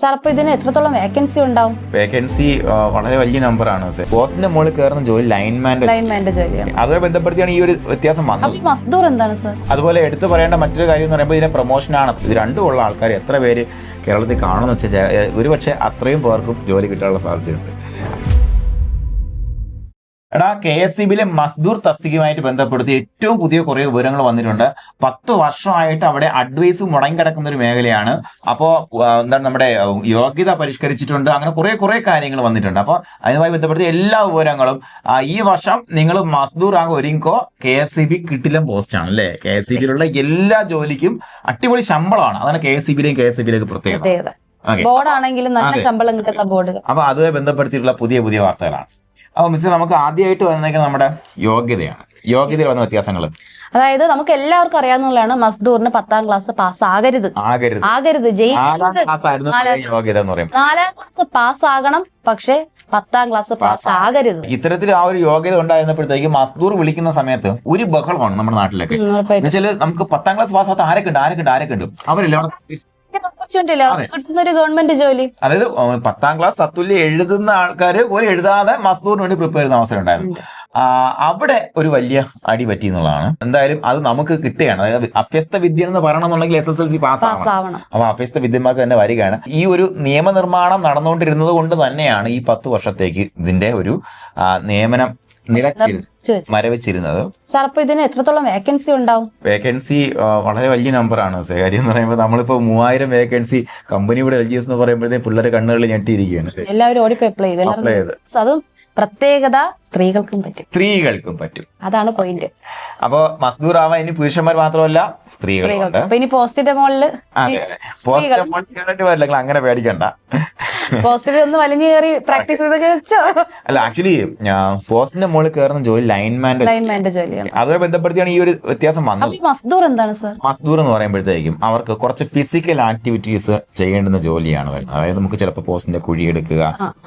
Sir അപ്പൊ ഇതിന് എത്രത്തോളം വേക്കൻസി ഉണ്ടാവും? വേക്കൻസി വളരെ വലിയ നമ്പറാണ്. പോസ്റ്റിന്റെ മുകളിൽ കയറുന്ന ജോലി ലൈൻമാന്റെ ജോലിയാണ്. അതുമായി ബന്ധപ്പെടുത്തിയാണ് ഈ ഒരു വ്യത്യാസം വന്നത്. മസ്ദൂർ എന്താണ് സാർ? അതുപോലെ എടുത്തു പറയേണ്ട മറ്റൊരു കാര്യം എന്ന് പറയുമ്പോൾ ഇതിന്റെ പ്രൊമോഷനാണ്. ഇത് രണ്ടും ഉള്ള ആൾക്കാർ എത്ര പേര് കേരളത്തിൽ കാണുമെന്ന് വെച്ചാൽ ഒരുപക്ഷെ അത്രയും പേർക്കും ജോലി കിട്ടാനുള്ള സാധ്യതയുണ്ട്. എടാ, KSEBിയിലെ മസ്ദൂർ തസ്തികയുമായിട്ട് ബന്ധപ്പെടുത്തി ഏറ്റവും പുതിയ കുറെ വിവരങ്ങൾ വന്നിട്ടുണ്ട്. 10 വർഷമായിട്ട് അവിടെ അഡ്വൈസ് മുടങ്ങിക്കിടക്കുന്ന ഒരു മേഖലയാണ്. അപ്പോൾ എന്താണ്, നമ്മുടെ യോഗ്യത പരിഷ്കരിച്ചിട്ടുണ്ട്. അങ്ങനെ കുറെ കാര്യങ്ങൾ വന്നിട്ടുണ്ട്. അപ്പോൾ അതുമായി ബന്ധപ്പെടുത്തി എല്ലാ വിവരങ്ങളും ഈ വർഷം നിങ്ങൾ മസ്ദൂർ ആകെ ഒരുങ്ങോ. KSEB കിട്ടിലും പോസ്റ്റാണ് അല്ലേ? KSEBിയിലുള്ള എല്ലാ ജോലിക്കും അടിപൊളി ശമ്പളമാണ്. അതാണ് KSEBിയിലേക്ക് പ്രത്യേകത. ബോർഡാണെങ്കിലും നല്ല ശമ്പളം കിട്ടുന്ന ബോർഡ്. അപ്പൊ അതുമായി ബന്ധപ്പെടുത്തിയിട്ടുള്ള പുതിയ വാർത്തകളാണ്. അപ്പോൾ മിസ്, നമുക്ക് ആദ്യമായിട്ട് വന്നേക്കുന്നത് നമ്മുടെ യോഗ്യതയാണ്. യോഗ്യതയിൽ വന്ന വ്യത്യാസങ്ങൾ, അതായത് നമുക്ക് എല്ലാവർക്കും അറിയാവുന്നതാണ് മസ്ദൂറിന് 10ാം ക്ലാസ് പാസ് ആകരുത്. യോഗ്യത എന്ന് പറയുമ്പോൾ 4ാം ക്ലാസ് പാസ് ആകണം, പക്ഷെ 10ാം ക്ലാസ് പാസ് ആകരുത്. ഇത്തരത്തിൽ ആ ഒരു യോഗ്യത ഉണ്ടായിരുന്നപ്പോഴത്തേക്ക് മസ്ദൂർ വിളിക്കുന്ന സമയത്ത് ഒരു ബഹളമാണ് നമ്മുടെ നാട്ടിലൊക്കെ. എന്നുവെച്ചാൽ നമുക്ക് 10ാം ക്ലാസ് പാസ്സാത്ത ആരൊക്കെ ഉണ്ട് അവരെല്ലാം കിട്ടുന്ന ഒരു ഗവൺമെന്റ് ജോലി. അതായത് 10ാം ക്ലാസ് തത്തുല്യം എഴുതുന്ന ആൾക്കാർ പോലും എഴുതാതെ മസ്ദൂറിന് വേണ്ടി പ്രിപ്പയർ ചെയ്യുന്ന അവസരം ഉണ്ടായിരുന്നു. അവിടെ ഒരു വലിയ അടി പറ്റി എന്നുള്ളതാണ്. എന്തായാലും അത് നമുക്ക് കിട്ടുകയാണ്. അതായത് അഭ്യസ്ത വിദ്യ എന്ന് പറയണമെന്നുണ്ടെങ്കിൽ SSLC പാസ്സാവണം. അപ്പൊ അഭ്യസ്ത വിദ്യന്മാർക്ക് തന്നെ വരികയാണ്. ഈ ഒരു നിയമനിർമ്മാണം നടന്നുകൊണ്ടിരുന്നത് കൊണ്ട് തന്നെയാണ് ഈ 10 വർഷത്തേക്ക് ഇതിന്റെ ഒരു നിയമനം മരവിച്ചിരുന്നത്. സാർ അപ്പൊ ഇതിന് എത്രത്തോളം വേക്കൻസി ഉണ്ടാവും? വേക്കൻസി വളരെ വലിയ നമ്പറാണ്. കാര്യം എന്ന് പറയുമ്പോൾ നമ്മളിപ്പോ 3000 വേക്കൻസി കമ്പനിയുടെ LGS എന്ന് പറയുമ്പോഴത്തേക്ക് പിള്ളേരെ കണ്ണുകളിൽ ഞെട്ടിയിരിക്കുകയാണ്. എല്ലാവരും ഓടിപ്പോ അപ്ലൈ ചെയ്ത്. അതും പ്രത്യേകത സ്ത്രീകൾക്കും പറ്റും. അതാണ് പോയിന്റ്. അപ്പൊ മസ്ദൂർ ആവാൻ ഇനി പുരുഷന്മാർ മാത്രമല്ല സ്ത്രീകളുണ്ട്. അപ്പൊ ഇനി പോസ്റ്റിന്റെ മുകളില് വരില്ല, അങ്ങനെ പേടിക്കണ്ട. പോസ്റ്റിൽ ഒന്ന് വലിഞ്ഞു കയറി പ്രാക്ടീസ് ചെയ്തൊക്കെ വെച്ചോ? അല്ല, ആക്ച്വലി പോസ്റ്റിന്റെ മുകളിൽ കയറുന്ന ജോലി ലൈൻമാന്റെ ജോലിയാണ്. അതുമായി ബന്ധപ്പെടുത്തിയാണ് ഈ ഒരു വ്യത്യാസം വന്നത്. മസ്ദൂർ എന്താണ് സാർ? മസ്ദൂർ എന്ന് പറയുമ്പോഴത്തേക്കും അവർക്ക് കുറച്ച് ഫിസിക്കൽ ആക്ടിവിറ്റീസ് ചെയ്യേണ്ടുന്ന ജോലിയാണ് വരുന്നത്. അതായത് നമുക്ക് ചിലപ്പോൾ പോസ്റ്റിന്റെ കുഴിയെടുക്കുക,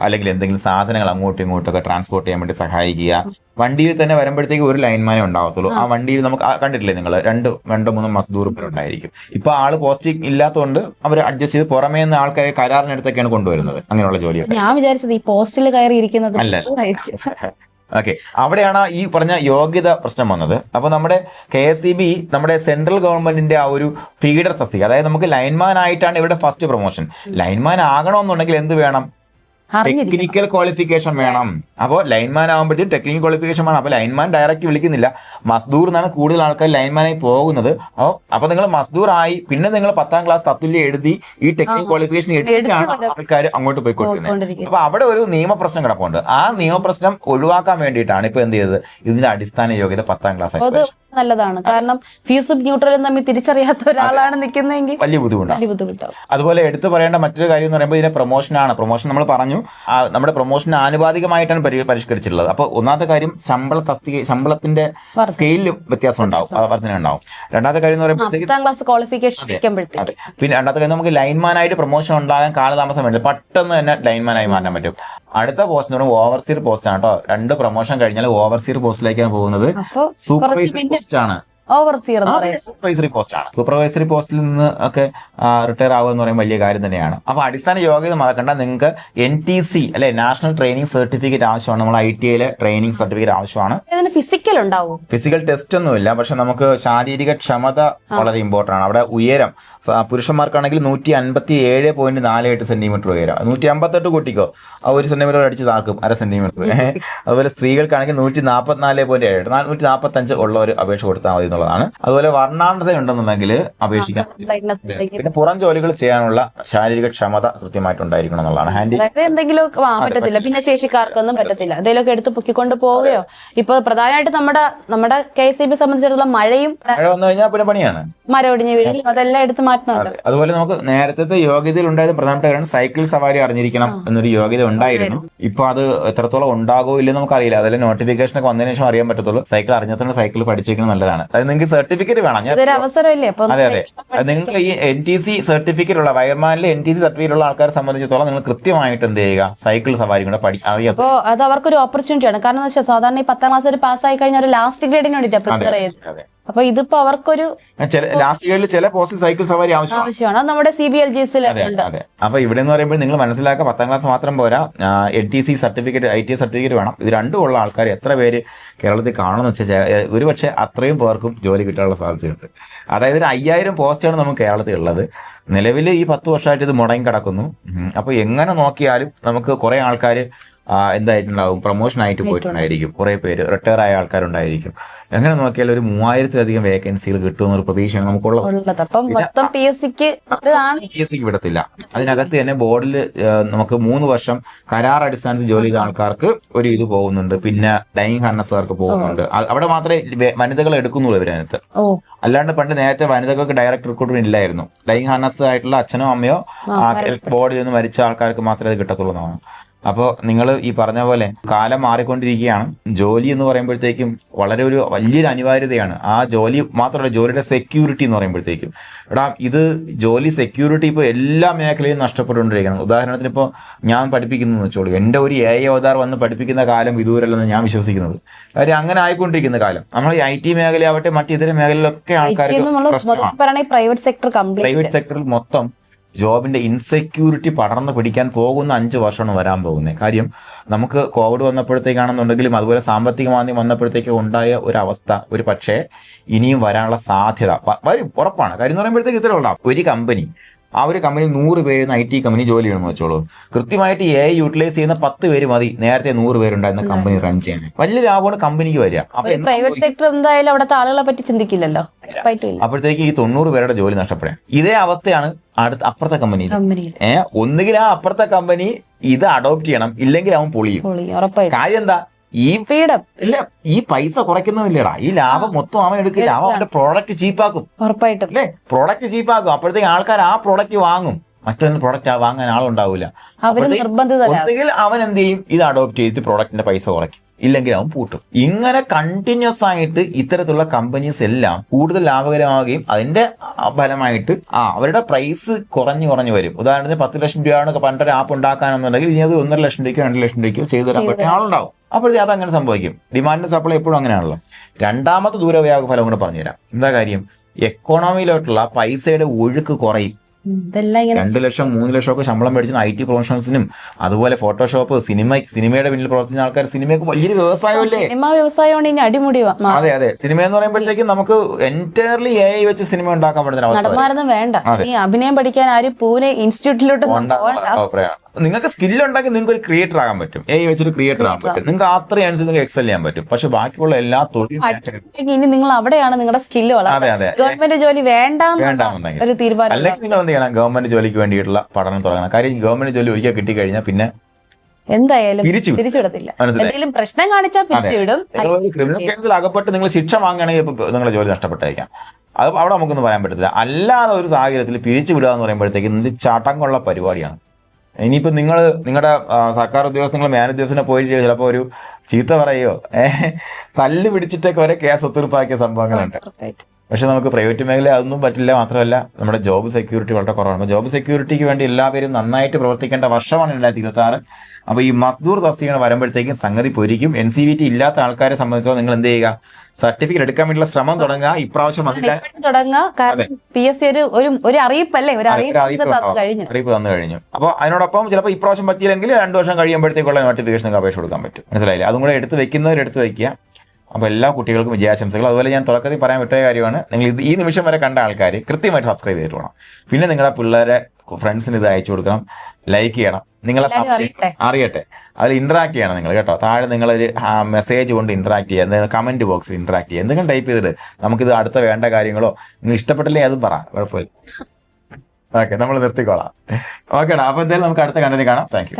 അല്ലെങ്കിൽ എന്തെങ്കിലും സാധനങ്ങൾ അങ്ങോട്ടും ഇങ്ങോട്ടൊക്കെ ട്രാൻസ്പോർട്ട് ചെയ്യാൻ വേണ്ടി സഹായിക്കുക. വണ്ടിയിൽ തന്നെ വരുമ്പോഴത്തേക്ക് ഒരു ലൈൻമാനേ ഉണ്ടാവത്തുള്ളൂ. ആ വണ്ടിയിൽ നമുക്ക് കണ്ടിട്ടില്ലേ നിങ്ങൾ, രണ്ടോ 3 മസ്ദൂർ ഉണ്ടായിരിക്കും. ഇപ്പൊ ആള് പോസ്റ്റിംഗ് ഇല്ലാത്തതുകൊണ്ട് അവർ അഡ്ജസ്റ്റ് ചെയ്ത് പുറമേ നിന്ന് ആൾക്കാരെ കരാറിനടുത്തൊക്കെയാണ് കൊണ്ടുവരുന്നത്. അങ്ങനെയുള്ള ജോലി ഞാൻ വിചാരിച്ചത് ഈ പോസ്റ്റിൽ കയറി ഇരിക്കുന്നത് അല്ല. ഓക്കെ, അവിടെയാണ് ഈ പറഞ്ഞ യോഗ്യത പ്രശ്നം വന്നത്. അപ്പൊ നമ്മുടെ KSEB നമ്മുടെ സെൻട്രൽ ഗവൺമെന്റിന്റെ ആ ഒരു ഫീഡർ തസ്തിക, അതായത് നമുക്ക് ലൈൻമാൻ ആയിട്ടാണ് ഇവിടെ ഫസ്റ്റ് പ്രൊമോഷൻ. ലൈൻമാൻ ആകണമെന്നുണ്ടെങ്കിൽ എന്ത് വേണം? ടെക്നിക്കൽ ക്വാളിഫിക്കേഷൻ വേണം. അപ്പോൾ ലൈൻമാൻ ആകുമ്പോഴത്തേക്കും ടെക്നിക്കൽ ക്വാളിഫിക്കേഷൻ വേണം. അപ്പൊ ലൈൻമാൻ ഡയറക്റ്റ് വിളിക്കുന്നില്ല, മസ്ദൂർ എന്നാണ് കൂടുതൽ ആൾക്കാർ ലൈൻമാനായി പോകുന്നത്. അപ്പൊ നിങ്ങൾ മസ്ദൂർ ആയി പിന്നെ നിങ്ങൾ 10ാം ക്ലാസ് തത്തുല്യം എഴുതി ഈ ടെക്നിക്കൽ ക്വാളിഫിക്കേഷൻ എടുത്തിട്ടാണ് ആൾക്കാർ അങ്ങോട്ട് പോയിക്കൊണ്ടിരിക്കുന്നത്. അപ്പൊ അവിടെ ഒരു നിയമപ്രശ്നം കിടപ്പുണ്ട്. ആ നിയമപ്രശ്നം ഒഴിവാക്കാൻ വേണ്ടിയിട്ടാണ് ഇപ്പൊ എന്ത് ചെയ്തത്, ഇതിന്റെ അടിസ്ഥാന യോഗ്യത 10ാം ക്ലാസ്. നല്ലതാണ്. കാരണം ഫ്യൂസും ന്യൂട്രലും തമ്മിൽ തിരിച്ചറിയാത്ത ഒരാളാണ് നിൽക്കുന്നതെങ്കിൽ വലിയ ബുദ്ധിമുട്ടാണ്. അതുപോലെ എടുത്തു പറയേണ്ട മറ്റൊരു കാര്യം എന്ന് പറയുമ്പോൾ ഇതിന്റെ പ്രൊമോഷനാണ്. പ്രൊമോഷൻ നമ്മൾ പറഞ്ഞു, നമ്മുടെ പ്രൊമോഷന് ആനുപാതികമായിട്ടാണ് പരിഷ്കരിച്ചിട്ടുള്ളത്. അപ്പൊ ഒന്നാമത്തെ കാര്യം ശമ്പളത്തിന്റെ സ്കെയിലിൽ വ്യത്യാസം ഉണ്ടാവും, വർധന ഉണ്ടാവും. രണ്ടാമത്തെ കാര്യം എന്ന് പറയുമ്പോഴത്തേക്ക് പിന്നെ രണ്ടാമത്തെ കാര്യം നമുക്ക് ലൈൻമാനായിട്ട് പ്രൊമോഷൻ ഉണ്ടാകാൻ കാലതാമസം വേണ്ട, പെട്ടെന്ന് തന്നെ ലൈൻമാനായി മാറ്റാൻ പറ്റും. അടുത്ത പോസ്റ്റ് എന്ന് പറയുമ്പോൾ ഓവർസീർ പോസ്റ്റ് ആണ് കേട്ടോ. 2 പ്രൊമോഷൻ കഴിഞ്ഞാൽ ഓവർസീർ പോസ്റ്റിലേക്കാണ് പോകുന്നത്. സൂപ്പർവൈസറി പോസ്റ്റ് ആണ്. സൂപ്പർവൈസറി പോസ്റ്റ് ആണ്. സൂപ്പർവൈസറി പോസ്റ്റിൽ നിന്ന് ഒക്കെ റിട്ടയർ ആവുക എന്ന് പറയുമ്പോൾ വലിയ കാര്യം തന്നെയാണ്. അപ്പൊ അടിസ്ഥാന യോഗ്യത മറക്കണ്ട, നിങ്ങൾക്ക് NTC അല്ലെ, നാഷണൽ ട്രെയിനിങ് സർട്ടിഫിക്കറ്റ് ആവശ്യമാണ്. നമ്മൾ ITIയിലെ ട്രെയിനിങ് സർട്ടിഫിക്കറ്റ് ആവശ്യമാണ്. ഫിസിക്കൽ ഉണ്ടാവും? ഫിസിക്കൽ ടെസ്റ്റ് ഒന്നുമില്ല, പക്ഷെ നമുക്ക് ശാരീരിക ക്ഷമത വളരെ ഇമ്പോർട്ടന്റ് ആണ്. അവിടെ ഉയരം പുരുഷന്മാർക്കാണെങ്കിൽ 157.48 സെന്റിമീറ്റർ ഉയരം. 158 കൂട്ടിക്കോ, 1 സെന്റിമീറ്റർ അടിച്ച് താക്കും, 1/2 സെന്റിമീറ്റർ. അതുപോലെ സ്ത്രീകൾക്കാണെങ്കിൽ 144.7 145 ഉള്ളവർ അപേക്ഷ കൊടുത്താൽ മതി എന്നുള്ളതാണ്. അതുപോലെ വർണ്ണാന്ധത ഉണ്ടെന്നുണ്ടെങ്കിൽ അപേക്ഷിക്കാം. പിന്നെ പുറം ജോലികൾ ചെയ്യാനുള്ള ശാരീരിക ക്ഷമത കൃത്യമായിട്ടുണ്ടായിരിക്കണം എന്നുള്ളതാണ്. എന്തെങ്കിലും പറ്റത്തില്ല, പിന്നെ ശേഷിക്കാർക്കൊന്നും പറ്റത്തില്ല. എന്തെങ്കിലുമൊക്കെ എടുത്ത് പൊക്കിക്കൊണ്ട് പോവുകയോ. ഇപ്പൊ പ്രധാനമായിട്ട് നമ്മുടെ KSEB സംബന്ധിച്ചിടത്തോളം മഴ വന്നു കഴിഞ്ഞാൽ പിന്നെ പണിയാണ്. മരൊടിഞ്ഞ് വീഴലും അതെല്ലാം എടുത്ത് മാറ്റണമല്ലോ. അതുപോലെ നമുക്ക് നേരത്തെ യോഗ്യതയിൽ ഉണ്ടായത് പ്രധാനപ്പെട്ട കാര്യം സൈക്കിൾ സവാരി അറിഞ്ഞിരിക്കണം എന്നൊരു യോഗ്യത ഉണ്ടായിരുന്നു. ഇപ്പൊ അത് എത്രത്തോളം ഉണ്ടാകോ ഇല്ലെന്ന് നമുക്കറിയില്ല. അതിൽ നോട്ടിഫിക്കേഷൻ ഒക്കെ വന്നതിന് ശേഷം അറിയാൻ പറ്റത്തുള്ളൂ. സൈക്കിൾ അറിഞ്ഞാൽ സൈക്കിൾ പഠിച്ചിരിക്കുന്നത് നല്ലതാണ്. അത് നിങ്ങൾക്ക് സർട്ടിഫിക്കറ്റ് വേണം. അതെ. നിങ്ങൾക്ക് ഈ NTC സർട്ടിഫിക്കറ്റ് ഉള്ള വയർമാനിലെ NTC സർട്ടിഫിക്കറ്റ് ഉള്ള ആൾക്കാരെ സംബന്ധിച്ചിടത്തോളം നിങ്ങൾ കൃത്യമായിട്ട് എന്ത് ചെയ്യുക, സൈക്കിൾ സവാരി കൂടെ അറിയാം. അപ്പോൾ അത് അവർക്കൊരു ഓപ്പർച്യൂണിറ്റിയാണ്. കാരണം സാധാരണ ഈ 10ാം ക്ലാസ് ഒരു പാസ്സായി കഴിഞ്ഞാൽ ഒരു ലാസ്റ്റ് ഗ്രേഡിന് വേണ്ടിയിട്ടാണ് പ്രിപ്പയർ ചെയ്തത്. അപ്പൊ ഇതിപ്പോ അവർക്കൊരു ലാസ്റ്റ് ഇയറിൽ ചില പോസ്റ്റിൽ സൈക്കിൾ സവാരി ആവശ്യമാണ്. ആവശ്യമാണ്. അത് നമ്മുടെ CBLGS ഉണ്ട്. അതെ. അപ്പൊ ഇവിടെ എന്ന് പറയുമ്പോൾ നിങ്ങൾ മനസ്സിലാക്കുക, 10ാം ക്ലാസ് മാത്രം പോരാ, NTC സർട്ടിഫിക്കറ്റ്, ITI സർട്ടിഫിക്കറ്റ് വേണം. ഇത് രണ്ടും ഉള്ള ആൾക്കാർ എത്ര പേര് കേരളത്തിൽ കാണുമെന്ന് വെച്ചാൽ ഒരുപക്ഷെ അത്രയും പേർക്കും ജോലി കിട്ടാനുള്ള സാധ്യതയുണ്ട്. അതായത് 5000 പോസ്റ്റാണ് നമുക്ക് കേരളത്തിൽ ഉള്ളത്. നിലവിൽ ഈ 10 വർഷമായിട്ട് ഇത് മുടങ്ങി കിടക്കുന്നു. അപ്പൊ എങ്ങനെ നോക്കിയാലും നമുക്ക് കുറെ ആൾക്കാർ എന്തായിട്ടുണ്ടാവും, പ്രൊമോഷൻ ആയിട്ട് പോയിട്ടുണ്ടായിരിക്കും. കുറെ പേര് റിട്ടയർ ആയ ആൾക്കാരുണ്ടായിരിക്കും. എങ്ങനെ നോക്കിയാൽ ഒരു 3000-ലധികം വേക്കൻസികൾ കിട്ടുമെന്നൊരു പ്രതീക്ഷയാണ് നമുക്കുള്ളത്. അപ്പം മൊത്തം PSCക്ക് വിടത്തില്ല. അതിനകത്ത് തന്നെ ബോർഡിൽ നമുക്ക് 3 വർഷം കരാർ അടിസ്ഥാനത്തിൽ ജോലി ചെയ്ത ആൾക്കാർക്ക് ഒരു ഇത് പോകുന്നുണ്ട്. പിന്നെ ലൈംഗിക ഹർണസുകാർക്ക് പോകുന്നുണ്ട്. അവിടെ മാത്രമേ വനിതകൾ എടുക്കുന്നുള്ളൂ ഇവരതിനകത്ത്. അല്ലാണ്ട് പണ്ട് നേരത്തെ വനിതകൾക്ക് ഡയറക്ട് റിക്രൂട്ട്മെന്റ് ഇല്ലായിരുന്നു. ലൈംഗിക ഹർണസ് ആയിട്ടുള്ള അച്ഛനോ അമ്മയോ ബോർഡിൽ നിന്ന് മരിച്ച ആൾക്കാർക്ക് മാത്രമേ അത് കിട്ടത്തുള്ളൂ എന്നാണ്. അപ്പോൾ നിങ്ങൾ ഈ പറഞ്ഞ പോലെ കാലം മാറിക്കൊണ്ടിരിക്കുകയാണ്. ജോലി എന്ന് പറയുമ്പോഴത്തേക്കും വളരെ ഒരു വലിയൊരു അനിവാര്യതയാണ്. ആ ജോലി മാത്രമല്ല, ജോലിയുടെ സെക്യൂരിറ്റി എന്ന് പറയുമ്പോഴത്തേക്കും ഇത് ജോലി സെക്യൂരിറ്റി ഇപ്പോൾ എല്ലാ മേഖലയിലും നഷ്ടപ്പെട്ടുകൊണ്ടിരിക്കുകയാണ്. ഉദാഹരണത്തിന് ഇപ്പോൾ ഞാൻ പഠിപ്പിക്കുന്നു വെച്ചോളൂ, എൻ്റെ ഒരു AI അവതാർ വന്ന് പഠിപ്പിക്കുന്ന കാലം ഇതുവരെയല്ലെന്ന് ഞാൻ വിശ്വസിക്കുന്നത്. കാര്യം അങ്ങനെ ആയിക്കൊണ്ടിരിക്കുന്ന കാലം. നമ്മൾ ഈ IT മേഖലയാവട്ടെ മറ്റിതര മേഖലയിലൊക്കെ ആൾക്കാർക്ക് പ്രൈവറ്റ് സെക്ടറിൽ മൊത്തം ജോബിന്റെ ഇൻസെക്യൂരിറ്റി പടർന്നു പിടിക്കാൻ പോകുന്ന 5 വർഷമാണ് വരാൻ പോകുന്നത്. കാര്യം നമുക്ക് കോവിഡ് വന്നപ്പോഴത്തേക്കാണെന്നുണ്ടെങ്കിലും അതുപോലെ സാമ്പത്തിക മാന്ദ്യം വന്നപ്പോഴത്തേക്ക് ഉണ്ടായ ഒരു അവസ്ഥ ഒരു പക്ഷേ ഇനിയും വരാനുള്ള സാധ്യത ഉറപ്പാണ്. കാര്യം എന്ന് പറയുമ്പോഴത്തേക്ക് ഇത്രേ ഉണ്ടാവും. ഒരു കമ്പനി, ആ ഒരു കമ്പനിയിൽ 100 പേര് IT കമ്പനി ജോലി ചെയ്യണമെന്ന് വെച്ചോളൂ. കൃത്യമായിട്ട് AI യൂട്ടിലൈസ് ചെയ്യുന്ന 10 പേര് മതി നേരത്തെ 100 പേരുണ്ടായിരുന്ന കമ്പനി റൺ ചെയ്യാൻ. വലിയ ലാഭമാണ് കമ്പനിക്ക് വരിക. പ്രൈവറ്റ് സെക്ടർ എന്തായാലും അവിടുത്തെ ആളുകളെ പറ്റി ചിന്തിക്കില്ലല്ലോ. അപ്പോഴത്തേക്ക് ഈ 90 പേരുടെ ജോലി നഷ്ടപ്പെടാൻ. ഇതേ അവസ്ഥയാണ് അപ്പുറത്തെ കമ്പനിയിൽ. ഒന്നുകിൽ ആ അപ്പുറത്തെ കമ്പനി ഇത് അഡോപ്റ്റ് ചെയ്യണം, ഇല്ലെങ്കിൽ അവൻ പൊളിയും. കാര്യം എന്താ, ഈ പൈസ കുറയ്ക്കുന്നില്ലടാ, ഈ ലാഭം മൊത്തം അവൻ എടുക്കില്ല. അവൻ അവന്റെ പ്രോഡക്റ്റ് ചീപ്പാക്കും. ഉറപ്പായിട്ടും അല്ലേ, പ്രോഡക്റ്റ് ചീപ്പാക്കും. അപ്പോഴത്തേക്ക് ആൾക്കാർ ആ പ്രോഡക്റ്റ് വാങ്ങും, മറ്റൊന്ന് പ്രോഡക്റ്റ് വാങ്ങാൻ ആളുണ്ടാവില്ല. ഒന്നുകിൽ അവൻ എന്ത് ചെയ്യും, ഇത് അഡോപ്റ്റ് ചെയ്തിട്ട് പ്രോഡക്റ്റിന്റെ പൈസ കുറയ്ക്കും, ഇല്ലെങ്കിൽ അവൻ പൂട്ടും. ഇങ്ങനെ കണ്ടിന്യൂസ് ആയിട്ട് ഇത്തരത്തിലുള്ള കമ്പനീസ് എല്ലാം കൂടുതൽ ലാഭകരമാവുകയും അതിന്റെ ഫലമായിട്ട് അവരുടെ പ്രൈസ് കുറഞ്ഞു വരും. ഉദാഹരണത്തിന് 10 ലക്ഷം രൂപയാണ് പണ്ടൊരു ആപ്പ് ഉണ്ടാക്കാനെന്നുണ്ടെങ്കിൽ ഇനി അത് 1.5 ലക്ഷം രൂപയ്ക്കോ 2 ലക്ഷം രൂപയ്ക്കോ ചെയ്തു തരാൻ പറ്റിയ ആളുണ്ടാവും. അപ്പോഴത്തേക്ക് അതങ്ങനെ സംഭവിക്കും. ഡിമാൻഡ് സപ്ലൈ എപ്പോഴും അങ്ങനെയാണല്ലോ. രണ്ടാമത്തെ ദൂരവ്യാപക ഫലം കൂടെ പറഞ്ഞുതരാം. എന്താ കാര്യം, എക്കോണമിയിലോട്ടുള്ള പൈസയുടെ ഒഴുക്ക് കുറയും. 2 ലക്ഷം 3 ലക്ഷം ഒക്കെ ശമ്പളം മേടിച്ചിന് IT പ്രൊഫഷണൽസിനും അതുപോലെ ഫോട്ടോഷോപ്പ്, സിനിമയുടെ പിന്നിൽ പ്രവർത്തിക്കുന്ന ആൾക്കാർ, സിനിമയ്ക്ക് വലിയൊരു വ്യവസായമല്ലേ. അതെ. സിനിമ എന്ന് പറയുമ്പോഴത്തേക്കും നമുക്ക് എൻറ്റയർലി AI വെച്ച് സിനിമ ഉണ്ടാക്കാൻ പറ്റുന്ന അവസ്ഥ വേണ്ട. അഭിനയം പഠിക്കാൻ ആരും പൂനെ ഇൻസ്റ്റിറ്റ്യൂട്ടിലോട്ട് അഭിപ്രായമാണ്. നിങ്ങൾക്ക് സ്കില്ലുണ്ടെങ്കിൽ നിങ്ങൾക്ക് ഒരു ക്രിയേറ്റർ ആകാൻ പറ്റും. AI വെച്ചൊരു ക്രിയേറ്റർ ആകാൻ പറ്റും. നിങ്ങൾക്ക് അത്രയും അനുസരിച്ച് നിങ്ങൾക്ക് എക്സൽ ചെയ്യാൻ പറ്റും. പക്ഷെ ബാക്കിയുള്ള എല്ലാ തൊഴിലും ഇനി നിങ്ങൾ അവിടെയാണ് നിങ്ങളുടെ സ്കില്ല് വളർത്തുന്നത്. ഗവൺമെന്റ് ജോലി വേണ്ടെന്നുണ്ടെങ്കിൽ ഒരു തീരുമാനം. അല്ലെങ്കിൽ നിങ്ങൾ എന്ത് ചെയ്യണം, ഗവൺമെന്റ് ജോലിക്ക് വേണ്ടിയിട്ടുള്ള പഠനം തുടങ്ങണം. കാര്യം ഗവൺമെന്റ് ജോലി ഒരിക്കൽ കിട്ടിക്കഴിഞ്ഞാൽ പിന്നെ എന്തായാലും തിരിച്ചുവിടത്തില്ല. എന്തെങ്കിലും പ്രശ്നം കാണിച്ചാൽ പിരിച്ചുവിടും. ക്രിമിനൽ കേസിൽ അകപ്പെട്ട് നിങ്ങൾ ശിക്ഷ വാങ്ങുകയാണെങ്കിൽ നിങ്ങളുടെ ജോലി നഷ്ടപ്പെട്ടേക്കാം. അത് അവിടെ നമുക്കൊന്നും പറയാൻ പറ്റത്തില്ല. അല്ലാതെ ഒരു സാഹചര്യത്തിൽ പിരിച്ചു വിടുക എന്ന് പറയുമ്പോഴത്തേക്ക് ഇത് ചട്ടങ്ങളുള്ള പരിപാടിയാണ്. ഇനിയിപ്പോൾ നിങ്ങളുടെ സർക്കാർ ഉദ്യോഗസ്ഥ മേലുദ്യോഗസ്ഥനെ പോയിട്ട് ചിലപ്പോൾ ഒരു ചീത്ത പറയോ തല്ല് പിടിച്ചിട്ടൊക്കെ വരെ കേസ് ഒത്തുതീർപ്പാക്കിയ സംഭവങ്ങളുണ്ട്. പക്ഷെ നമുക്ക് പ്രൈവറ്റ് മേഖല അതൊന്നും പറ്റില്ല. മാത്രമല്ല നമ്മുടെ ജോബ് സെക്യൂരിറ്റി വളരെ കുറവാണ്. ജോബ് സെക്യൂരിറ്റിക്ക് വേണ്ടി എല്ലാവരും നന്നായിട്ട് പ്രവർത്തിക്കേണ്ട വർഷമാണ് 2026. അപ്പോൾ ഈ മസ്ദൂർ തസ്തികകൾ വരുമ്പോഴത്തേക്കും സംഗതി പൊരിക്കും. NCVT ഇല്ലാത്ത ആൾക്കാരെ സംബന്ധിച്ചോളം നിങ്ങൾ എന്ത് ചെയ്യുക, സർട്ടിഫിക്കറ്റ് എടുക്കാൻ വേണ്ടിയുള്ള ശ്രമം തുടങ്ങുക. ഇപ്രാവശ്യം അറിയിപ്പ് തന്നു കഴിഞ്ഞു. അപ്പോൾ അതിനോടൊപ്പം ചിലപ്പോൾ ഇപ്രാവശ്യം പറ്റിയില്ലെങ്കിൽ 2 വർഷം കഴിയുമ്പോഴത്തേക്കുള്ള നോട്ടിഫിക്കേഷൻ അപേക്ഷ കൊടുക്കാൻ പറ്റും. മനസ്സിലായില്ലേ? അതും കൂടെ എടുത്ത് വയ്ക്കുക. അപ്പോൾ എല്ലാ കുട്ടികൾക്കും വിജയാശംസകൾ. അതുപോലെ ഞാൻ തുടക്കത്തിൽ പറയാൻ വിട്ട കാര്യമാണ്, നിങ്ങൾ ഈ നിമിഷം വരെ കണ്ട ആൾക്കാർ കൃത്യമായിട്ട് സബ്സ്ക്രൈബ് ചെയ്തിട്ട് വേണം. പിന്നെ നിങ്ങളുടെ പിള്ളേരെ ഫ്രണ്ട്സിന് ഇത് അയച്ചു കൊടുക്കണം, ലൈക്ക് ചെയ്യണം, നിങ്ങളെ അറിയട്ടെ, അതിൽ ഇന്ററാക്ട് ചെയ്യണം നിങ്ങൾ കേട്ടോ. താഴെ നിങ്ങളൊരു മെസ്സേജ് കൊണ്ട് ഇന്ററാക്ട് ചെയ്യുക, കമന്റ് ബോക്സിൽ ഇന്ററാക്ട് ചെയ്യുക, എന്തെങ്കിലും ടൈപ്പ് ചെയ്തിട്ട് നമുക്കിത് അടുത്ത വേണ്ട കാര്യങ്ങളോ നിങ്ങൾ ഇഷ്ടപ്പെട്ടില്ലേ അതും പറ, കുഴപ്പമില്ല. ഓക്കെ, നമ്മൾ നിർത്തിക്കോളാം. ഓക്കേടാ. അപ്പോൾ എന്തായാലും നമുക്ക് അടുത്ത കണ്ടന്റ് കാണാം. Thank you.